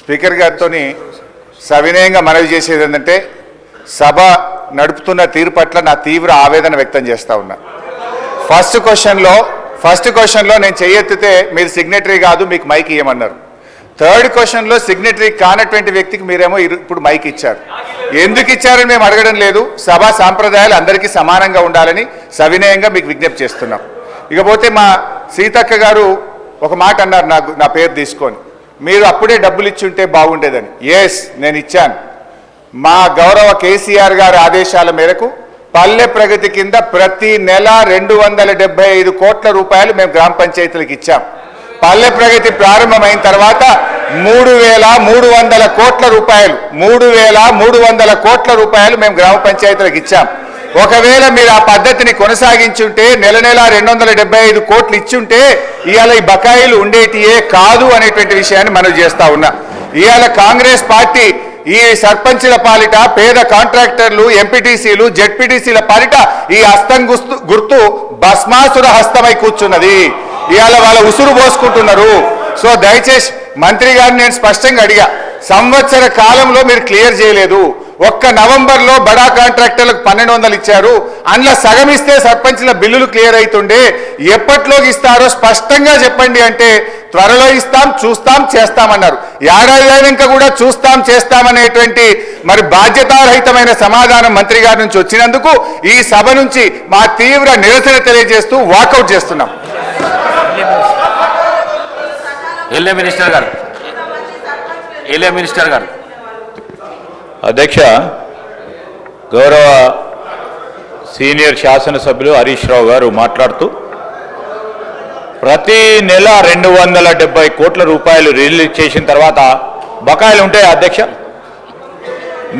Speaker గారితో సవినయంగా మనవి చేసేది ఏంటంటే సభ నడుపుతున్న తీరు పట్ల నా తీవ్ర ఆవేదన వ్యక్తం చేస్తా ఉన్నా. ఫస్ట్ క్వశ్చన్లో నేను చెయ్యెత్తితే మీరు సిగ్నేటరీ కాదు, మీకు మైక్ ఇవ్వమన్నారు. థర్డ్ క్వశ్చన్లో సిగ్నేటరీ కానటువంటి వ్యక్తికి మీరేమో ఇప్పుడు మైక్ ఇచ్చారు. ఎందుకు ఇచ్చారని మేము అడగడం లేదు. సభా సాంప్రదాయాలు అందరికీ సమానంగా ఉండాలని సవినయంగా మీకు విజ్ఞప్తి చేస్తున్నాం. ఇకపోతే మా సీతక్క గారు ఒక మాట అన్నారు, నా పేరు తీసుకొని, మీరు అప్పుడే డబ్బులు ఇచ్చుంటే బాగుండేదని. ఎస్, నేను ఇచ్చాను. మా గౌరవ కేసీఆర్ గారి ఆదేశాల మేరకు పల్లె ప్రగతి కింద ప్రతి నెల 275 కోట్ల రూపాయలు మేము గ్రామ పంచాయతీలకు ఇచ్చాం. పల్లె ప్రగతి ప్రారంభమైన తర్వాత 3,300 కోట్ల రూపాయలు 3,300 కోట్ల రూపాయలు మేము గ్రామ పంచాయతీలకు ఇచ్చాం. ఒకవేళ మీరు ఆ పద్ధతిని కొనసాగించుంటే నెల 275 కోట్లు ఇచ్చుంటే ఇవాళ ఈ బకాయిలు ఉండేటియే కాదు అనేటువంటి విషయాన్ని మనం చేస్తా ఉన్నా. ఇవాళ కాంగ్రెస్ పార్టీ ఈ సర్పంచుల పాలిట, పేద కాంట్రాక్టర్లు, ఎంపీటీసీలు, జెడ్పీటీసీల పాలిట ఈ హస్తం గుర్తు భస్మాసుర హస్తమై కూర్చున్నది. ఇవాళ వాళ్ళ ఉసురు పోసుకుంటున్నారు. సో దయచేసి మంత్రి గారిని నేను స్పష్టంగా అడిగా, సంవత్సర కాలంలో మీరు క్లియర్ చేయలేదు. ఒక్క నవంబర్లో బడా కాంట్రాక్టర్లకు 1,200 ఇచ్చారు. అందులో సగం ఇస్తే సర్పంచ్ల బిల్లులు క్లియర్ అవుతుండే. ఎప్పట్లోకి ఇస్తారో స్పష్టంగా చెప్పండి అంటే త్వరలో ఇస్తాం, చూస్తాం, చేస్తామన్నారు. ఏడాది అయినాక కూడా చూస్తాం, చేస్తామనేటువంటి మరి బాధ్యతారహితమైన సమాధానం మంత్రి గారి నుంచి వచ్చినందుకు ఈ సభ నుంచి మా తీవ్ర నిరసన తెలియజేస్తూ వాకౌట్ చేస్తున్నాం. మినిస్టర్ గారు అధ్యక్ష, గౌరవ సీనియర్ శాసనసభ్యులు హరీష్ రావు గారు మాట్లాడుతూ ప్రతి నెల 270 కోట్ల రూపాయలు రిలీజ్ చేసిన తర్వాత బకాయిలు ఉంటాయి. అధ్యక్ష,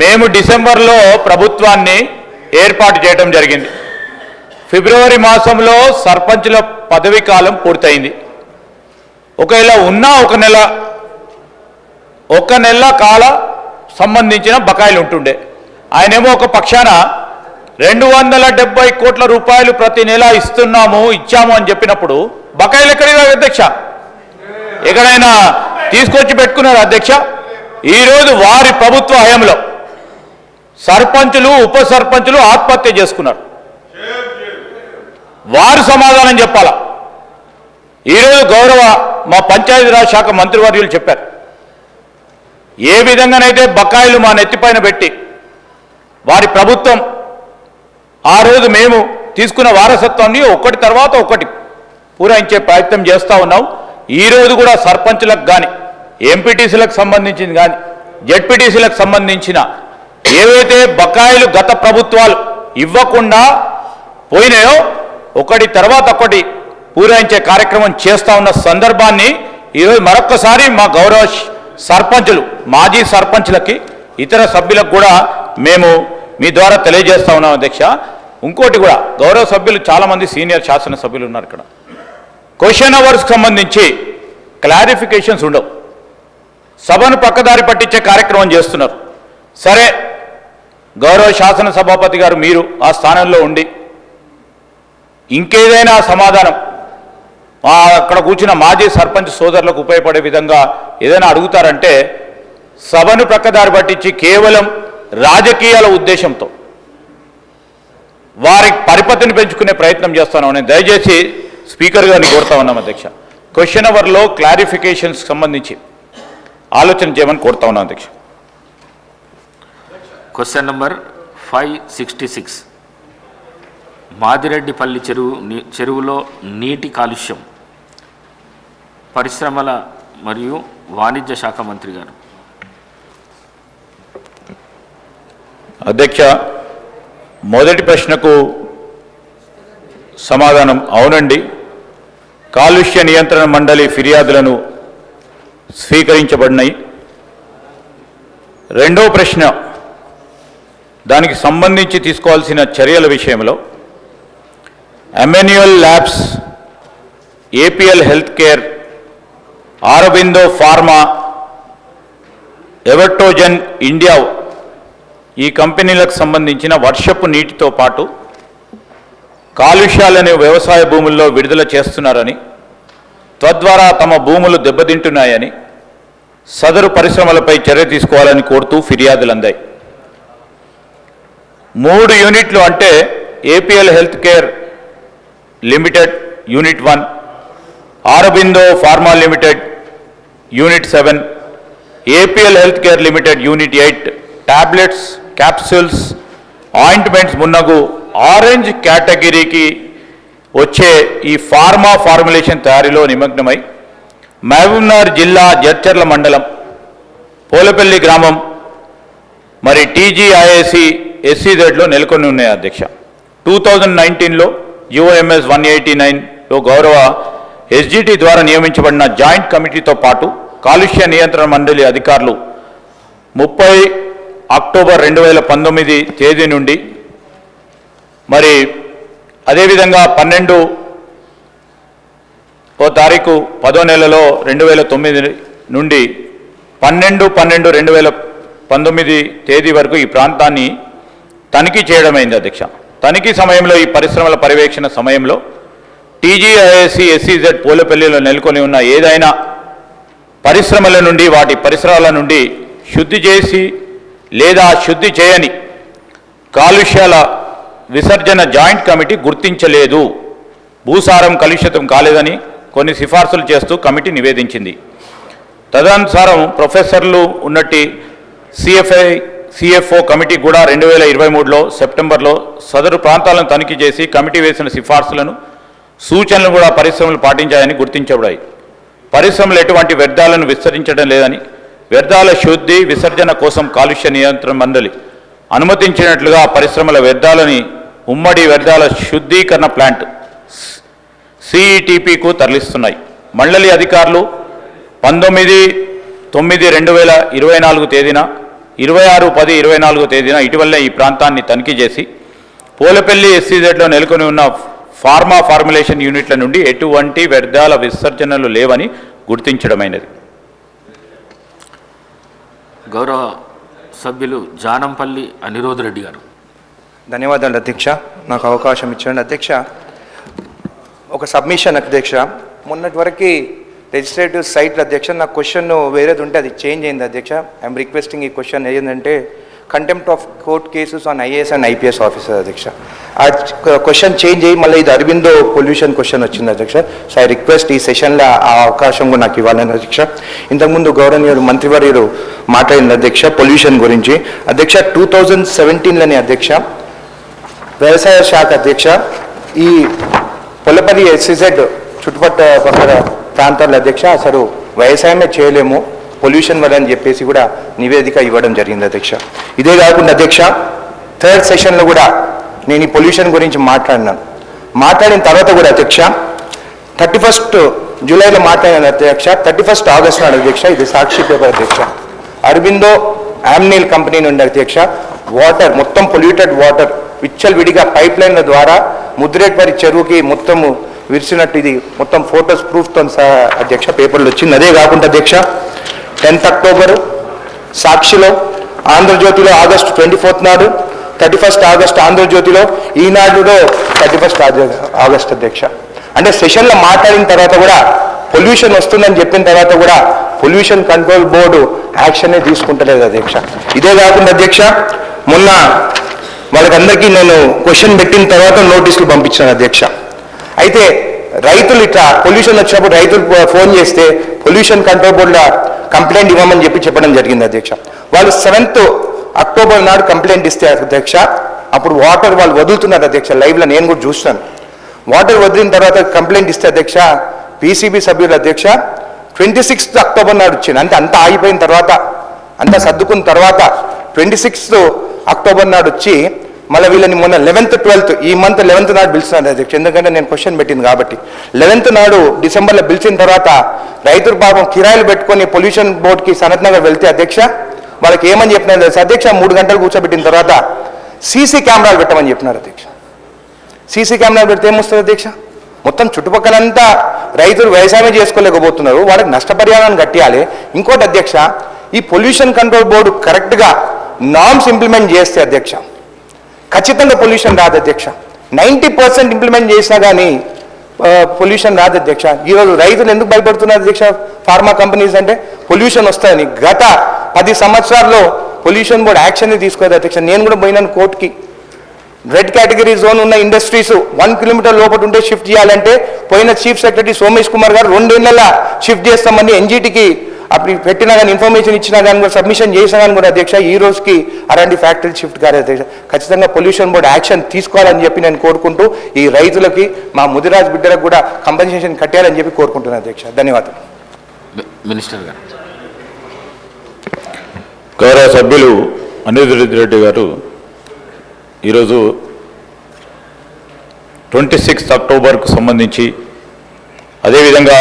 మేము డిసెంబర్లో ప్రభుత్వాన్ని ఏర్పాటు చేయడం జరిగింది. ఫిబ్రవరి మాసంలో సర్పంచుల పదవీ కాలం పూర్తయింది. ఒకవేళ ఉన్నా ఒక నెల కాల సంబంధించిన బకాయిలు ఉంటుండే. ఆయనేమో ఒక పక్షాన 270 కోట్ల రూపాయలు ప్రతి నెల ఇచ్చాము అని చెప్పినప్పుడు బకాయిలు ఎక్కడికి అధ్యక్ష? ఎక్కడైనా తీసుకొచ్చి పెట్టుకున్నారు అధ్యక్ష? ఈరోజు వారి ప్రభుత్వ హయాంలో సర్పంచులు, ఉప సర్పంచులు ఆత్మహత్య చేసుకున్నారు. వారు సమాధానం చెప్పాలా? ఈరోజు గౌరవ మా పంచాయతీరాజ్ శాఖ మంత్రివర్యులు చెప్పారు, ఏ విధంగానైతే బకాయిలు మా నెత్తిపైన పెట్టి వారి ప్రభుత్వం ఆ రోజు మేము తీసుకున్న వారసత్వాన్ని ఒకటి తర్వాత ఒకటి పూరించే ప్రయత్నం చేస్తూ ఉన్నాం. ఈరోజు కూడా సర్పంచులకు కానీ, ఎంపీటీసీలకు సంబంధించింది కానీ, జెడ్పీటీసీలకు సంబంధించిన ఏవైతే బకాయిలు గత ప్రభుత్వాలు ఇవ్వకుండా పోయినాయో ఒకటి తర్వాత ఒకటి పూరించే కార్యక్రమం చేస్తూ ఉన్న సందర్భాన్ని ఈరోజు మరొక్కసారి మా గౌరవ సర్పంచులు, మాజీ సర్పంచులకి, ఇతర సభ్యులకు కూడా మేము మీ ద్వారా తెలియజేస్తా ఉన్నాం అధ్యక్ష. ఇంకోటి కూడా, గౌరవ సభ్యులు చాలామంది సీనియర్ శాసనసభ్యులు ఉన్నారు ఇక్కడ. క్వశ్చన్ అవర్స్కి సంబంధించి క్లారిఫికేషన్స్ ఉండవు, సభను పక్కదారి పట్టించే కార్యక్రమం చేస్తున్నారు. సరే, గౌరవ శాసనసభాపతి గారు మీరు ఆ స్థానంలో ఉండి ఇంకేదైనా సమాధానం అక్కడ కూర్చున్న మాజీ సర్పంచ్ సోదరులకు ఉపయోగపడే విధంగా ఏదైనా అడుగుతారంటే సభను ప్రక్కదారి పట్టించి కేవలం రాజకీయాల ఉద్దేశంతో వారి పరిపతిని పెంచుకునే ప్రయత్నం చేస్తాను. నేను దయచేసి స్పీకర్ గారిని కోరుతా ఉన్నాం అధ్యక్ష, క్వశ్చన్ అవర్లో క్లారిఫికేషన్స్ సంబంధించి ఆలోచన చేయమని కోరుతా ఉన్నాం అధ్యక్ష. క్వశ్చన్ నంబర్ 566, మాదిరెడ్డిపల్లి చెరువులో నీటి కాలుష్యం. పరిశ్రమల మరియు వాణిజ్య శాఖ మంత్రి గారు. అధ్యక్ష, మొదటి ప్రశ్నకు సమాధానం అవునండి. కాలుష్య నియంత్రణ మండలి ఫిర్యాదులను స్వీకరించబడినాయి. రెండవ ప్రశ్న, దానికి సంబంధించి తీసుకోవాల్సిన చర్యల విషయంలో Emmanuel Labs, APL health care, Aurobindo Pharma, Evertogen India ఈ కంపెనీలకు సంబంధించిన వర్షపు నీటితో పాటు కాలుష్యాలను వ్యవసాయ భూముల్లో విడుదల చేస్తున్నారని, తద్వారా తమ భూములు దెబ్బతింటున్నాయని సదరు పరిశ్రమలపై చర్య తీసుకోవాలని కోరుతూ ఫిర్యాదులు అందాయి. 3 యూనిట్లు అంటే APL health care limited unit 1, Aurobindo Pharma limited unit 7, APL health care limited unit 8 tablets, capsules, ointments మున్నగు ఆరెంజ్ కేటగిరీకి వచ్చే ఈ ఫార్మా ఫార్ములేషన్ తయారీలో నిమగ్నమై మహబూబ్నగర్ జిల్లా జడ్చర్ల మండలం పోలపల్లి గ్రామం మరి టీజీఐఏసి ఎస్సీజెడ్లో నెలకొని ఉన్నాయి అధ్యక్ష. 2019లో యుఎంఎస్ 189లో గౌరవ ఎస్జిటి ద్వారా నియమించబడిన జాయింట్ కమిటీతో పాటు కాలుష్య నియంత్రణ మండలి అధికారులు 30 అక్టోబర్ 2019 తేదీ నుండి మరి అదేవిధంగా 12వ తారీఖు 10వ నెలలో 2009 నుండి 12/12/2019 తేదీ వరకు ఈ ప్రాంతాన్ని తనిఖీ చేయడమైంది అధ్యక్ష. తనిఖీ సమయంలో ఈ పరిశ్రమల పర్యవేక్షణ సమయంలో టీజీఐఏసి ఎస్సీజెడ్ పోలేపల్లిలో నెలకొని ఉన్న ఏదైనా పరిశ్రమల నుండి వాటి పరిసరాల నుండి శుద్ధి చేసి లేదా శుద్ధి చేయని కాలుష్యాల విసర్జన జాయింట్ కమిటీ గుర్తించలేదు. భూసారం కలుషితం కాలేదని కొన్ని సిఫార్సులు చేస్తూ కమిటీ నివేదించింది. తదనుసారం ప్రొఫెసర్లు ఉన్నట్టి సిఎఫ్ఓ కమిటీ కూడా 2023లో సెప్టెంబర్లో సదరు ప్రాంతాలను తనిఖీ చేసి కమిటీ వేసిన సిఫార్సులను సూచనలు కూడా పరిశ్రమలు పాటించాయని గుర్తించబడాయి. పరిశ్రమలు ఎటువంటి వ్యర్థాలను విస్తరించడం లేదని, వ్యర్థాల శుద్ధి విసర్జన కోసం కాలుష్య నియంత్రణ మండలి అనుమతించినట్లుగా పరిశ్రమల వ్యర్థాలని ఉమ్మడి వ్యర్థాల శుద్ధీకరణ ప్లాంట్ సిఈటిపికు తరలిస్తున్నాయి. మండలి అధికారులు 19/9/2024 తేదీన 26/10/24 తేదీన ఇటీవలే ఈ ప్రాంతాన్ని తనిఖీ చేసి పోలపల్లి ఎస్సీజెడ్లో నెలకొని ఉన్న ఫార్మా ఫార్ములేషన్ యూనిట్ల నుండి ఎటువంటి వ్యర్థాల విసర్జనలు లేవని గుర్తించడమైనది. గౌరవ సభ్యులు జానంపల్లి అనిరోధ్ రెడ్డి గారు. ధన్యవాదాలు అధ్యక్ష, నాకు అవకాశం ఇచ్చాడు అధ్యక్ష. ఒక సబ్మిషన్ అధ్యక్ష, మొన్నటి వరకు లెజిస్లేటివ్ సైట్ అధ్యక్ష నాకు క్వశ్చన్ వేరేది ఉంటే అది చేంజ్ అయింది అధ్యక్ష. ఐఎమ్ రిక్వెస్టింగ్ ఈ క్వశ్చన్ ఏంటంటే contempt of court cases on IAS and IPS officer అధ్యక్ష. ఆ క్వశ్చన్ చేంజ్ అయ్యి మళ్ళీ ఇది అరవిందో పొల్యూషన్ క్వశ్చన్ వచ్చింది అధ్యక్ష. సో ఐ రిక్వెస్ట్ ఈ సెషన్లో ఆ అవకాశం కూడా నాకు ఇవ్వాలని అధ్యక్ష. ఇంతకుముందు గౌరవనీయులు మంత్రివర్యులు మాట్లాడింది అధ్యక్ష పొల్యూషన్ గురించి అధ్యక్ష. 2017లోని అధ్యక్ష వ్యవసాయ శాఖ అధ్యక్ష ఈ పొలపల్లి ఎస్సీజెడ్ చుట్టుపక్కల ప్రాంతాల అధ్యక్ష అసలు వ్యవసాయమే చేయలేము పొల్యూషన్ వల్ల అని చెప్పేసి కూడా నివేదిక ఇవ్వడం జరిగింది అధ్యక్ష. ఇదే కాకుండా అధ్యక్ష 3rd సెషన్లో కూడా నేను ఈ పొల్యూషన్ గురించి మాట్లాడిన తర్వాత కూడా అధ్యక్ష 31 జూలైలో మాట్లాడిన అధ్యక్ష 31 ఆగస్టు నాడు అధ్యక్ష ఇది సాక్షి పేపర్ అధ్యక్ష అరబిందో యామ్నిల్ కంపెనీ నుండి అధ్యక్ష వాటర్ మొత్తం పొల్యూటెడ్ వాటర్ విచ్చలవిడిగా పైప్ లైన్ల ద్వారా ముద్రేట్వరి చెరువుకి మొత్తము విరిచినట్టు ఇది మొత్తం ఫోటోస్ ప్రూఫ్తో సహా అధ్యక్ష పేపర్లు వచ్చింది. అదే కాకుండా అధ్యక్ష 10th అక్టోబర్ సాక్షిలో, ఆంధ్రజ్యోతిలో ఆగస్టు 24 నాడు, 31 ఆగస్టు ఆంధ్రజ్యోతిలో, ఈనాడులో 31 ఆగస్టు అధ్యక్ష. అంటే సెషన్లో మాట్లాడిన తర్వాత కూడా పొల్యూషన్ వస్తుందని చెప్పిన తర్వాత కూడా పొల్యూషన్ కంట్రోల్ బోర్డు యాక్షనే తీసుకుంటలేదు అధ్యక్ష. ఇదే కాకుండా అధ్యక్ష మొన్న వాళ్ళకందరికీ నేను క్వశ్చన్ పెట్టిన తర్వాత నోటీసులు పంపించాను అధ్యక్ష. అయితే రైతులు ఇట్లా పొల్యూషన్ వచ్చినప్పుడు రైతులు ఫోన్ చేస్తే పొల్యూషన్ కంట్రోల్ బోర్డులో కంప్లైంట్ ఇవ్వమని చెప్పడం జరిగింది అధ్యక్ష. వాళ్ళు 7th అక్టోబర్ నాడు కంప్లైంట్ ఇస్తే అధ్యక్ష అప్పుడు వాటర్ వాళ్ళు వదులుతున్నారు అధ్యక్ష. లైవ్లో నేను కూడా చూస్తాను. వాటర్ వదిలిన తర్వాత కంప్లైంట్ ఇస్తే అధ్యక్ష పీసీబీ సభ్యులు అధ్యక్ష 26th అక్టోబర్ నాడు వచ్చింది. అంటే అంతా ఆగిపోయిన తర్వాత అంతా సర్దుకున్న తర్వాత 26th అక్టోబర్ నాడు వచ్చి మళ్ళీ వీళ్ళని మొన్న 11th 12th ఈ మంత్ 11th నాడు పిలిచినారు అధ్యక్ష. ఎందుకంటే నేను క్వశ్చన్ పెట్టింది కాబట్టి 11th నాడు డిసెంబర్లో పిలిచిన తర్వాత రైతులు పాపం కిరాయిలు పెట్టుకొని పొల్యూషన్ బోర్డుకి సనత్ నగర్ వెళ్తే అధ్యక్ష వాళ్ళకి ఏమని చెప్పినారు తెలుసు అధ్యక్ష 3 గంటలు కూర్చోబెట్టిన తర్వాత సీసీ కెమెరాలు పెట్టమని చెప్పినారు అధ్యక్ష. సీసీ కెమెరాలు పెడితే ఏమొస్తుంది అధ్యక్ష? మొత్తం చుట్టుపక్కలంతా రైతులు వ్యవసాయం చేసుకోలేకపోతున్నారు, వాళ్ళకి నష్టపరిహారాన్ని కట్టియాలి. ఇంకోటి అధ్యక్ష ఈ పొల్యూషన్ కంట్రోల్ బోర్డు కరెక్ట్గా నామ్స్ ఇంప్లిమెంట్ చేస్తే అధ్యక్ష ఖచ్చితంగా పొల్యూషన్ రాదు అధ్యక్ష. 90% ఇంప్లిమెంట్ చేసినా కానీ పొల్యూషన్ రాదు అధ్యక్ష. ఈరోజు రైతులు ఎందుకు భయపడుతున్నారు అధ్యక్ష? ఫార్మా కంపెనీస్ అంటే పొల్యూషన్ వస్తుందని గత 10 సంవత్సరాల్లో పొల్యూషన్ బోర్డు యాక్షన్ తీసుకోలేదు అధ్యక్ష. నేను కూడా పోయినాను కోర్టుకి. రెడ్ కేటగిరీ జోన్ ఉన్న ఇండస్ట్రీస్ 1 కిలోమీటర్ లోపల ఉంటే షిఫ్ట్ చేయాలంటే పోయిన చీఫ్ సెక్రటరీ సోమేష్ కుమార్ గారు 2 ఏళ్ళ షిఫ్ట్ చేస్తామని ఎన్జీటీకి అప్పుడు పెట్టినా కానీ ఇన్ఫర్మేషన్ ఇచ్చినా కానీ కూడా సబ్మిషన్ చేసినా కానీ కూడా అధ్యక్ష ఈ రోజుకి అలాంటి ఫ్యాక్టరీ షిఫ్ట్ కాలేదు అధ్యక్ష. ఖచ్చితంగా పొల్యూషన్ బోర్డు యాక్షన్ తీసుకోవాలని చెప్పి నేను కోరుకుంటూ ఈ రైతులకి మా ముదిరాజ్ బిడ్డలకు కూడా కంపెన్సేషన్ కట్టాలని చెప్పి కోరుకుంటున్నాను అధ్యక్ష. ధన్యవాదాలు. మినిస్టర్ గారు. గౌరవ సభ్యులు అనిరుద్ రెడ్డి గారు ఈరోజు 26 అక్టోబర్కు సంబంధించి అదేవిధంగా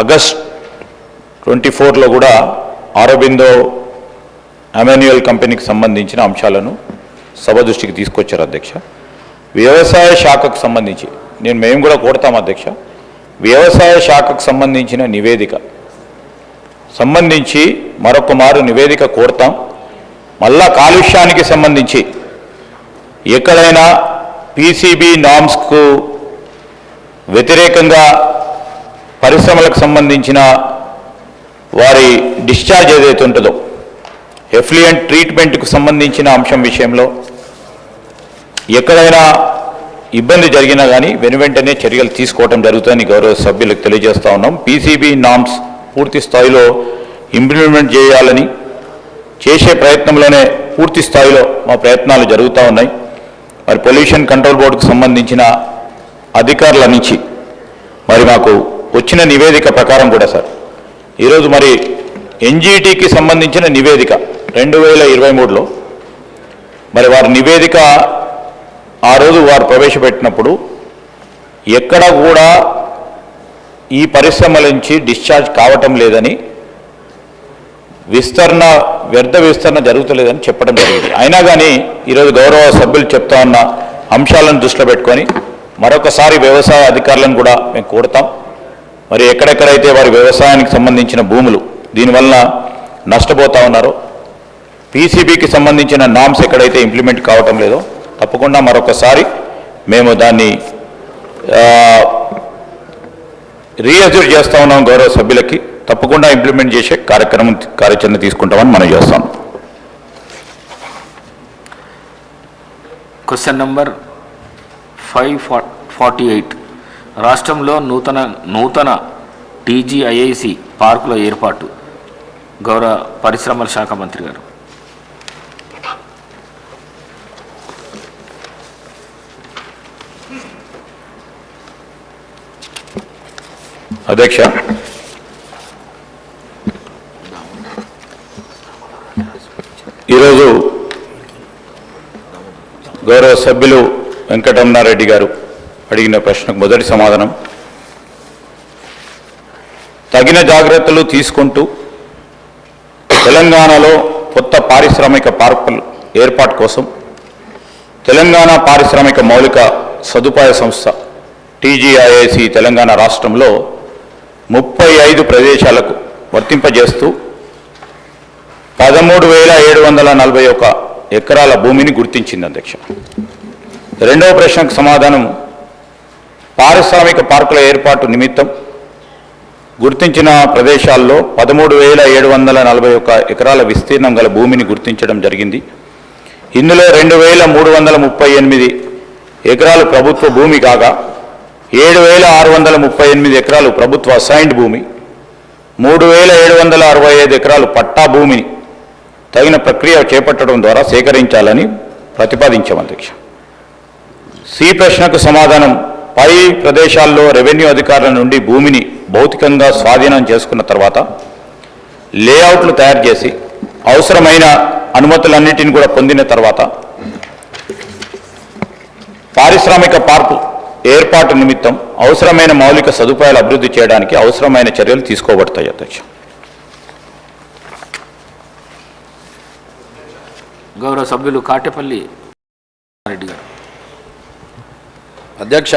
ఆగస్ట్ 24లో కూడా ఆరోబిందో అమాన్యుయల్ కంపెనీకి సంబంధించిన అంశాలను సభ దృష్టికి తీసుకొచ్చారు అధ్యక్ష. వ్యవసాయ శాఖకు సంబంధించి మేము కూడా కోరుతాం అధ్యక్ష, వ్యవసాయ శాఖకు సంబంధించిన నివేదిక సంబంధించి మరొక మారు నివేదిక కోరుతాం. మళ్ళా కాలుష్యానికి సంబంధించి ఎక్కడైనా పీసీబీ నామ్స్కు వ్యతిరేకంగా పరిశ్రమలకు సంబంధించిన వారి డిశ్చార్జ్ ఏదైతే ఉంటుందో ఎఫ్లుయెంట్ ట్రీట్మెంట్కు సంబంధించిన అంశం విషయంలో ఎక్కడైనా ఇబ్బంది జరిగినా కానీ వెనువెంటనే చర్యలు తీసుకోవడం జరుగుతుందని గౌరవ సభ్యులకు తెలియజేస్తూ ఉన్నాం. పీసీబీ నామ్స్ పూర్తి స్థాయిలో ఇంప్లిమెంట్ చేయాలని చేసే ప్రయత్నంలోనే పూర్తి స్థాయిలో మా ప్రయత్నాలు జరుగుతూ ఉన్నాయి. మరి పొల్యూషన్ కంట్రోల్ బోర్డుకు సంబంధించిన అధికారుల నుంచి మరి మాకు వచ్చిన నివేదిక ప్రకారం కూడా సార్ ఈరోజు మరి ఎన్జీటీకి సంబంధించిన నివేదిక 2023లో మరి వారి నివేదిక ఆ రోజు వారు ప్రవేశపెట్టినప్పుడు ఎక్కడ కూడా ఈ పరిశ్రమల నుంచి డిశ్చార్జ్ కావటం లేదని వ్యర్థ విస్తరణ జరుగుతలేదని చెప్పడం జరిగింది. అయినా కానీ ఈరోజు గౌరవ సభ్యులు చెప్తా ఉన్న అంశాలను దృష్టిలో పెట్టుకొని మరొకసారి వ్యవసాయ అధికారులను కూడా మేము కోరుతాం. మరి ఎక్కడెక్కడైతే వారి వ్యవసాయానికి సంబంధించిన భూములు దీనివల్ల నష్టపోతూ ఉన్నారో, పీసీబీకి సంబంధించిన నామ్స్ ఎక్కడైతే ఇంప్లిమెంట్ కావటం లేదో తప్పకుండా మరొకసారి మేము దాన్ని రీఅజ్యూర్ చేస్తూ ఉన్నాం. గౌరవ సభ్యులకి తప్పకుండా ఇంప్లిమెంట్ చేసే కార్యాచరణ తీసుకుంటామని మనం చేస్తాం. క్వశ్చన్ నంబర్ 548 రాష్ట్రంలో నూతన టీజీఐఐసి పార్కుల ఏర్పాటు. గౌరవ పరిశ్రమల శాఖ మంత్రి గారు. అధ్యక్ష, ఈరోజు గౌరవ సభ్యులు వెంకటరమణారెడ్డి గారు అడిగిన ప్రశ్నకు మొదటి సమాధానం, తగిన జాగ్రత్తలు తీసుకుంటూ తెలంగాణలో కొత్త పారిశ్రామిక పార్కుల ఏర్పాటు కోసం తెలంగాణ పారిశ్రామిక మౌలిక సదుపాయ సంస్థ టీజీఐఐసి తెలంగాణ రాష్ట్రంలో 35 ప్రదేశాలకు వర్తింపజేస్తూ 13,741 ఎకరాల భూమిని గుర్తించింది అధ్యక్ష. రెండవ ప్రశ్నకు సమాధానం, పారిశ్రామిక పార్కుల ఏర్పాటు నిమిత్తం గుర్తించిన ప్రదేశాల్లో 13,741 ఎకరాల విస్తీర్ణం గల భూమిని గుర్తించడం జరిగింది. ఇందులో 2,338 ఎకరాలు ప్రభుత్వ భూమి కాగా 7,638 ఎకరాలు ప్రభుత్వ అసైన్డ్ భూమి, 3,765 ఎకరాలు పట్టా భూమిని తగిన ప్రక్రియ చేపట్టడం ద్వారా సేకరించాలని ప్రతిపాదించాం అధ్యక్ష. సి ప్రశ్నకు సమాధానం, పై ప్రదేశాల్లో రెవెన్యూ అధికారుల నుండి భూమిని భౌతికంగా స్వాధీనం చేసుకున్న తర్వాత లేఅవుట్లు తయారు చేసి అవసరమైన అనుమతులన్నిటిని కూడా పొందిన తర్వాత పారిశ్రామిక పార్కు ఏర్పాటు నిమిత్తం అవసరమైన మౌలిక సదుపాయాలు అభివృద్ధి చేయడానికి అవసరమైన చర్యలు తీసుకోబడతాయి అధ్యక్ష. గౌరవ సభ్యులు కాటేపల్లి రెడ్డి గారు. అధ్యక్ష,